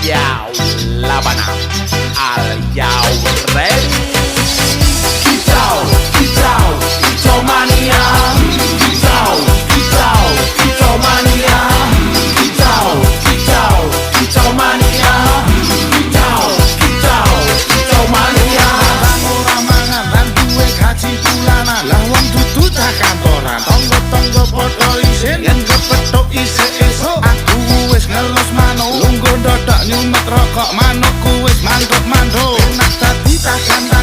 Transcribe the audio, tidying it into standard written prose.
Yo, Labana, are you ready? Kicau, kicau, kicau mania. Kicau, kicau, kicau mania. Kicau, kicau, kicau mania. Kicau, kicau, kicau mania. Bang ora mangan lan duwe gaji bulanan, lah wong dudu cah kantoran. Tonggo-tonggo padha isin yen kepethuk isih esuk.